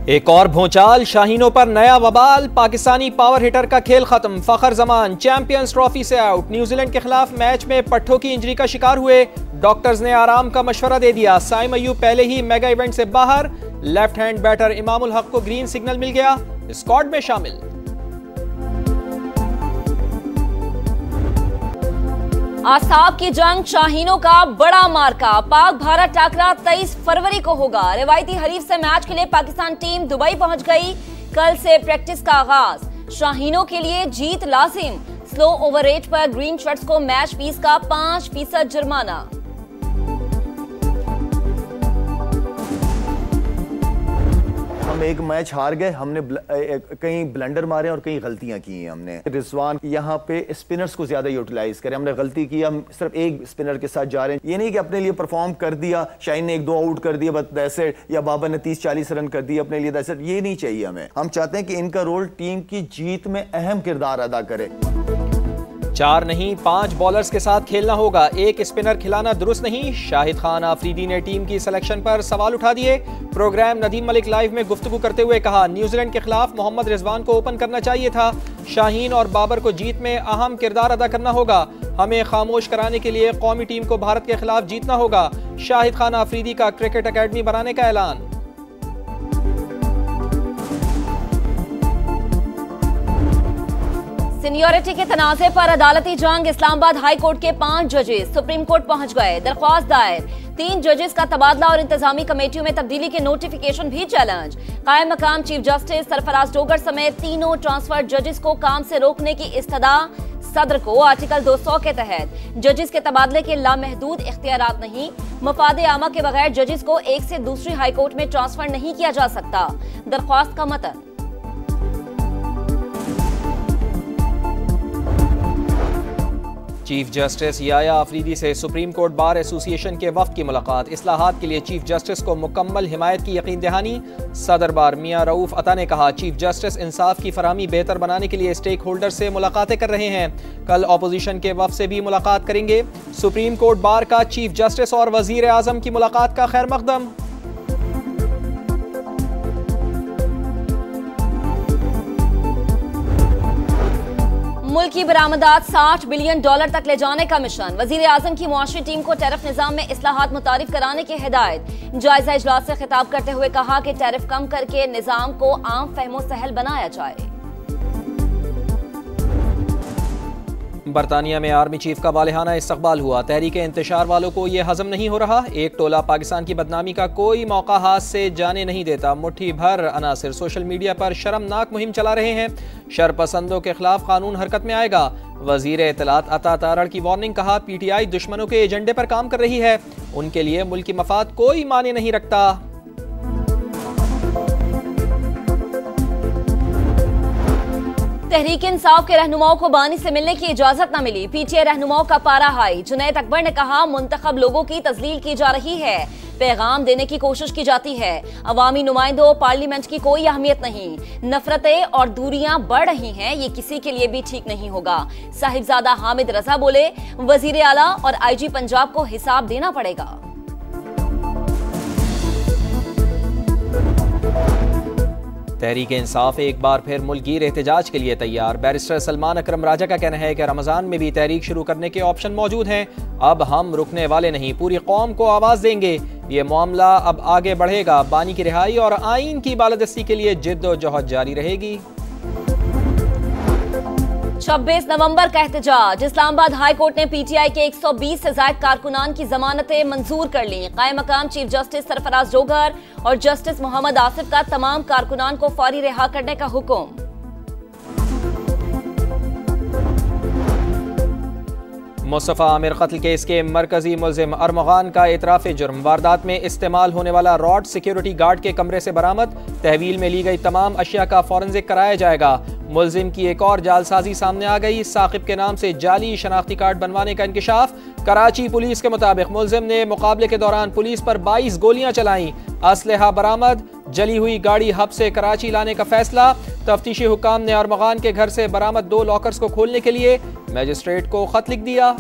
एक और भूचाल, शाहीनों पर नया वबाल, पाकिस्तानी पावर हिटर का खेल खत्म, फखर जमान चैंपियंस ट्रॉफी से आउट। न्यूजीलैंड के खिलाफ मैच में पट्ठों की इंजरी का शिकार हुए, डॉक्टर्स ने आराम का मशवरा दे दिया। साइम अय्यूब पहले ही मेगा इवेंट से बाहर, left hand batter Imamul Haq को ग्रीन सिग्नल मिल गया, स्क्वाड में शामिल। आसाब की जंग, शाहीनों का बड़ा मार्का, पाक भारत टाकरा 23 फरवरी को होगा। रिवायती हरीफ से मैच के लिए पाकिस्तान टीम दुबई पहुंच गई। कल से प्रैक्टिस का आगाज, शाहीनों के लिए जीत लाजिम। स्लो ओवर रेट पर ग्रीन शर्ट्स को मैच फीस का 5% जुर्माना। हम एक मैच हार गए, हमने कहीं ब्लंडर मारे और कहीं गलतियां की हैं हमने। रिजवान यहाँ पे स्पिनर्स को ज्यादा यूटिलाइज करें, हमने गलती की, हम सिर्फ एक स्पिनर के साथ जा रहे हैं। ये नहीं कि अपने लिए परफॉर्म कर दिया, शाहीन ने 1-2 आउट कर दिया बस दैट्स इट, या बाबर ने 30-40 रन कर दिए अपने लिए दैट्स इट। ये नहीं चाहिए हमें। हम चाहते हैं कि इनका रोल टीम की जीत में अहम किरदार अदा करे। 4 नहीं 5 बॉलर्स के साथ खेलना होगा, एक स्पिनर खिलाना दुरुस्त नहीं। शाहिद खान आफरीदी ने टीम की सिलेक्शन पर सवाल उठा दिए। प्रोग्राम नदीम मलिक लाइव में गुफ्तगू करते हुए कहा, न्यूजीलैंड के खिलाफ मोहम्मद रिजवान को ओपन करना चाहिए था। शाहीन और बाबर को जीत में अहम किरदार अदा करना होगा। हमें खामोश कराने के लिए कौमी टीम को भारत के खिलाफ जीतना होगा। शाहिद खान आफरीदी का क्रिकेट अकेडमी बनाने का ऐलान। सीनियरिटी के तनाज़े पर अदालती जंग, इस्लामाबाद हाई कोर्ट के 5 जजेस सुप्रीम कोर्ट पहुंच गए। दरख्वास्त दायर, 3 जजेस का तबादला और इंतजामी कमेटियों में तब्दीली के नोटिफिकेशन भी चैलेंज। कायम मकाम चीफ जस्टिस सरफराज डोगर समेत तीनों ट्रांसफर जजेस को काम से रोकने की इस्तदा। सदर को आर्टिकल 200 के तहत जजेस के तबादले के लामहदूद इख्तियारात नहीं। मफादे आमा के बगैर जजेस को एक से दूसरी हाई कोर्ट में ट्रांसफर नहीं किया जा सकता। दरख्वास्त का मतन, चीफ जस्टिस याया आफरीदी से सुप्रीम कोर्ट बार एसोसिएशन के वफ्द की मुलाकात। इस्लाहात के लिए चीफ जस्टिस को मुकम्मल हिमायत की यकीन दहानी। सदर बार मियां रऊफ अता ने कहा, चीफ जस्टिस इंसाफ की फराहमी बेहतर बनाने के लिए स्टेक होल्डर से मुलाकातें कर रहे हैं। कल अपोजिशन के वफ्द से भी मुलाकात करेंगे। सुप्रीम कोर्ट बार का चीफ जस्टिस और वजीर आजम की मुलाकात का खैर मकदम। मुल्की बरामदात $60 बिलियन तक ले जाने का मिशन। वजीर आजम की मुआशरी टीम को टैरिफ निजाम में इस्लाहात मुतारिफ कराने की हिदायत। जायजा इजलास से खिताब करते हुए कहा कि टैरिफ कम करके निजाम को आम फहमो सहल बनाया जाए। बरतानिया में आर्मी चीफ का वालिहाना इस्तकबाल हुआ। तहरीक इंतशार वालों को यह हजम नहीं हो रहा। एक टोला पाकिस्तान की बदनामी का कोई मौका हाथ से जाने नहीं देता। मुट्ठी भर अनासिर सोशल मीडिया पर शर्मनाक मुहिम चला रहे हैं। शरपसंदों के खिलाफ कानून हरकत में आएगा। वजीर इत्तलात अता तारड़ की वार्निंग, कहा PTI दुश्मनों के एजेंडे पर काम कर रही है, उनके लिए मुल्की मफाद कोई माने नहीं रखता। तहरीक इंसाफ के रहनुमाओं को बानी से मिलने की इजाजत न मिली। PTI रहनुमाओं का पारा हाई। जुनैद अकबर ने कहा, मुंतखब लोगों की तजलील की जा रही है, पैगाम देने की कोशिश की जाती है। अवामी नुमाइंदों, पार्लियामेंट की कोई अहमियत नहीं। नफरतें और दूरियां बढ़ रही हैं, ये किसी के लिए भी ठीक नहीं होगा। साहिबजादा हामिद रजा बोले, वजीर आला और IG पंजाब को हिसाब देना पड़ेगा। तहरीक इंसाफ एक बार फिर मुल्कगीर एहतजाज के लिए तैयार। बैरिस्टर सलमान अकरम राजा का कहना है कि रमजान में भी तहरीक शुरू करने के ऑप्शन मौजूद हैं। अब हम रुकने वाले नहीं, पूरी कौम को आवाज देंगे। ये मामला अब आगे बढ़ेगा। बानी की रिहाई और आईन की बालादस्ती के लिए जिद्दोजहद जारी रहेगी। 26 नवंबर का एहतजाज। इस्लामाबाद हाई कोर्ट ने PTI के 120 से ज्यादा कारकुनान की जमानतें मंजूर कर ली। कायम मकाम चीफ जस्टिस सरफराज डोगर और जस्टिस मोहम्मद आसिफ का तमाम कारकुनान को फौरी रिहा करने का हुक्म। मुस्तफा आमिर कत्ल केस के मरकजी मुलजिम अरमगान का इतराफ़ जुर्म। वारदात में इस्तेमाल होने वाला रॉड सिक्योरिटी गार्ड के कमरे से बरामद। तहवील में ली गई तमाम अशिया का फॉरेंसिक कराया जाएगा। मुलजिम की एक और जालसाजी सामने आ गई। साकिब के नाम से जाली शनाख्ती कार्ड बनवाने का इंकिशाफ। कराची पुलिस के मुताबिक मुलजिम ने मुकाबले के दौरान पुलिस पर 22 गोलियां चलाई। असलहा बरामद। जली हुई गाड़ी हब से कराची लाने का फैसला। तफ्तीशी हुकाम ने अरमगान के घर से बरामद 2 लॉकर्स को खोलने के लिए मजिस्ट्रेट को खत लिख दिया।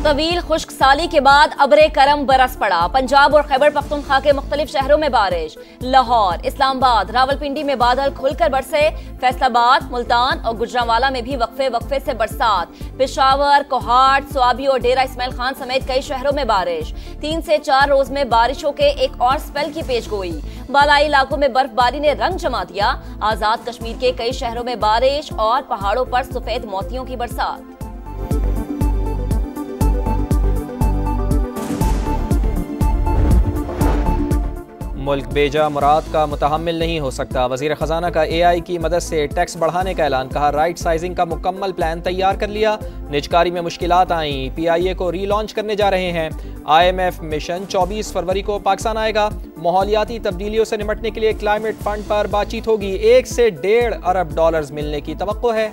तवील खुश्क साली के बाद अबरे करम बरस पड़ा। पंजाब और खैबर पख्तूनख्वा के मुख्तलिफ शहरों में बारिश। लाहौर, इस्लामाबाद, रावलपिंडी में बादल खुलकर बरसे। फैसलाबाद, मुल्तान और गुजरांवाला में भी वक्फे वक्फे से बरसात। पेशावर, कोहाट, स्वाबी और डेरा इस्माइल खान समेत कई शहरों में बारिश। 3 से 4 रोज में बारिशों के एक और स्पेल की पेशगोई। बालाई इलाकों में बर्फबारी ने रंग जमा दिया। आजाद कश्मीर के कई शहरों में बारिश और पहाड़ों पर सफेद मोतियों की बरसात। मुल्क बेजा मुराद का मुतहम्मिल नहीं हो सकता। वज़ीर ख़जाना का AI की मदद से टैक्स बढ़ाने का ऐलान। कहा राइट साइजिंग का मुकम्मल प्लान तैयार कर लिया। निजकारी में मुश्किलात आई, PIA को रीलॉन्च करने जा रहे हैं। IMF मिशन 24 फरवरी को पाकिस्तान आएगा। माहौलियाती तब्दीलियों से निपटने के लिए क्लाइमेट फंड पर बातचीत होगी। 1 से 1.5 अरब डॉलर्स मिलने की तवक्को है।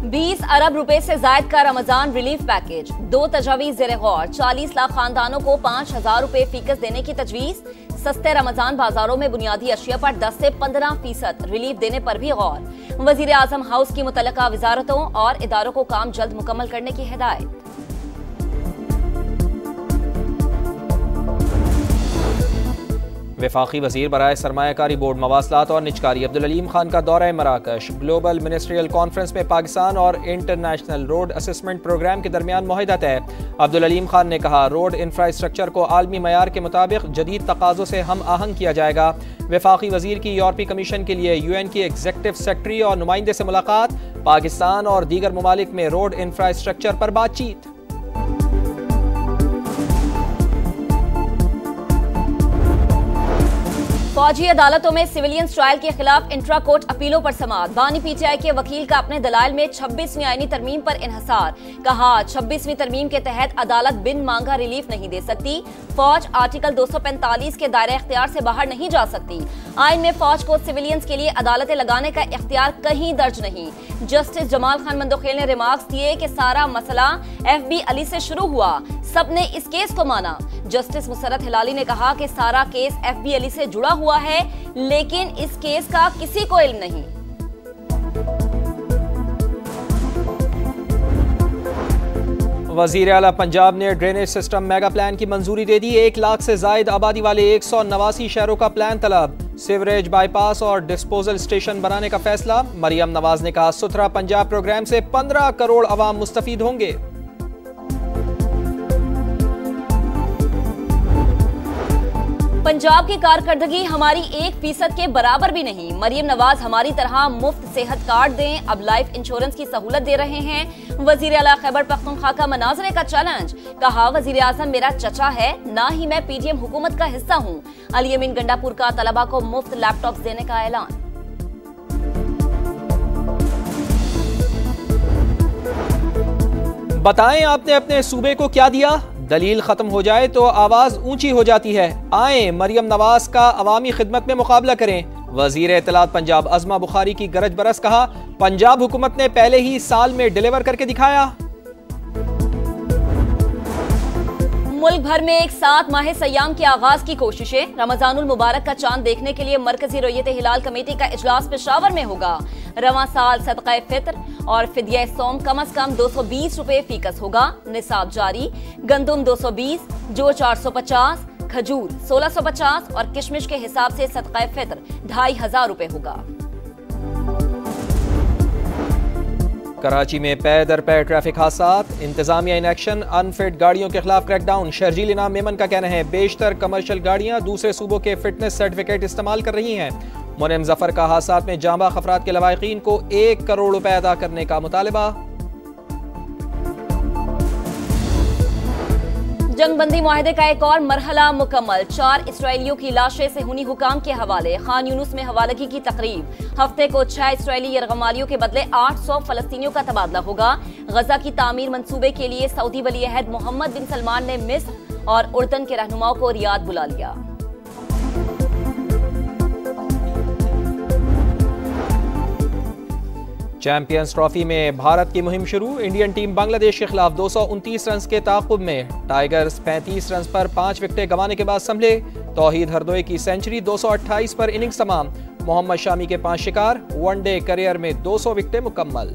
$20 अरब से जायद का रमजान रिलीफ पैकेज। 2 तजावीज ज़ेरे गौर। 40 लाख खानदानों को 5,000 रुपए फीकस देने की तजवीज। सस्ते रमजान बाजारों में बुनियादी अशिया पर 10 से 15% रिलीफ देने पर भी गौर। वजीर आजम हाउस की मुतल्लिका वजारतों और इदारों को काम जल्द मुकम्मल करने की हिदायत। वफाकी वज़ीर बराए सरमायाकारी बोर्ड, मवासलात और निजकारी अब्दुल अलीम खान का दौरा मराकश। ग्लोबल मिनिस्ट्रियल कॉन्फ्रेंस में पाकिस्तान और इंटरनेशनल रोड असेसमेंट प्रोग्राम के दरमियान मुआहिदा तय। अब्दुल अलीम खान ने कहा रोड इंफ्रास्ट्रक्चर को आलमी मयार के मुताबिक जदीद तकाज़ों से हम आहंग किया जाएगा। वफाकी वज़ीर की यूरोपीय कमीशन के लिए UN की एग्जीक्यूटिव सेक्रेटरी और नुमाइंदे से मुलाकात। पाकिस्तान और दीगर ममालिक में रोड इंफ्रास्ट्रक्चर पर बातचीत। फौजी अदालतों में सिविलियंस ट्रायल के खिलाफ इंट्रा कोर्ट अपीलों पर समाअत। बानी PTI के वकील का अपने दलाइल में 26वीं आईनी तरमीम पर इन्हसार। कहा 26वीं तरमीम के तहत अदालत बिन मांगा रिलीफ नहीं दे सकती। फौज आर्टिकल 245 के दायरे इख्तियार से बाहर नहीं जा सकती। आइन में फौज को सिविलियंस के लिए अदालतें लगाने का इख्तियार कहीं दर्ज नहीं। जस्टिस जमाल खान मंदोखेल ने रिमार्क्स दिए कि सारा मसला FB अली से शुरू हुआ, सबने इस केस को माना। जस्टिस मुसरत हिलाली ने कहा कि सारा केस FB अली से जुड़ा हुआ है, लेकिन इस केस का किसी को इल्म नहीं। वज़ीर आला पंजाब ने ड्रेनेज सिस्टम मेगा प्लान की मंजूरी दे दी। 1 लाख से जायद आबादी वाले 189 शहरों का प्लान तलब। सीवरेज, बाईपास और डिस्पोजल स्टेशन बनाने का फैसला। मरियम नवाज ने कहा सुथरा पंजाब प्रोग्राम से 15 करोड़ अवाम मुस्तफीद होंगे। पंजाब की कारकर्दगी हमारी 1% के बराबर भी नहीं। मरियम नवाज हमारी तरह मुफ्त सेहत कार्ड दें, अब लाइफ इंश्योरेंस की सहूलत दे रहे हैं। वजीर आला खैबर पख्तूनख्वा का मनाजरे का चैलेंज। कहा वजीर आजम मेरा चचा है, ना ही मैं PDM हुकूमत का हिस्सा हूँ। अली अमीन गंडापुर का तलबा को मुफ्त लैपटॉप देने का ऐलान। बताएं आपने अपने सूबे को क्या दिया। दलील खत्म हो जाए तो आवाज ऊंची हो जाती है। आए मरियम नवाज का अवामी खिदमत में मुकाबला करें। वजीर इत्तलात पंजाब अज़मा बुखारी की गरज बरस। कहा पंजाब हुकूमत ने पहले ही साल में डिलीवर करके दिखाया। मुल्क भर में एक साथ माह सयाम के आगाज की कोशिशें। रमजानुल मुबारक का चांद देखने के लिए मरकजी रोयत हिलाल कमेटी का इजलास पेशावर में होगा। रवां साल सदक़ा फित्र और फिदिया सोम कम अज कम 220 रुपए फीकस होगा। निसाब जारी। गंदुम 220, जो 450, खजूर 1650 और किशमिश के हिसाब से सदक़ा फित्र 2500 रुपए होगा। कराची में पै दर पै ट्रैफिक हादसात। इंतजामिया इन एक्शन। अनफिट गाड़ियों के खिलाफ क्रैकडाउन। शर्जील इनाम मेमन का कहना है बेशतर कमर्शियल गाड़ियां दूसरे सूबों के फिटनेस सर्टिफिकेट इस्तेमाल कर रही हैं। मुनीम जफर का हादसात में जांबाग अफराद के लवाहिकीन को 1 करोड़ रुपए अदा करने का मुतालबा। जंगबंदी मुआहदे का एक और मरहला मुकम्मल। 4 इसराइलियों की लाशें सेहूनी हुकाम के हवाले। खान यूनुस में हवालगी की तकरीब। हफ्ते को 6 इसराइली यरगमालियों के बदले 800 फलस्तीनियों का तबादला होगा। गजा की तामीर मंसूबे के लिए सऊदी वली अहद मोहम्मद बिन सलमान ने मिस्र और उर्दन के रहनुमाओं को रियाद बुला लिया। चैंपियंस ट्रॉफी में भारत की मुहिम शुरू। इंडियन टीम बांग्लादेश के खिलाफ 229 रन के ताक़ुब में। टाइगर्स 35 रन पर 5 विकेटें गंवाने के बाद संभले। तौहीद हरदोई की सेंचुरी 228 पर इनिंग्स तमाम। मोहम्मद शामी के 5 शिकार, वनडे करियर में 200 विकेटें मुकम्मल।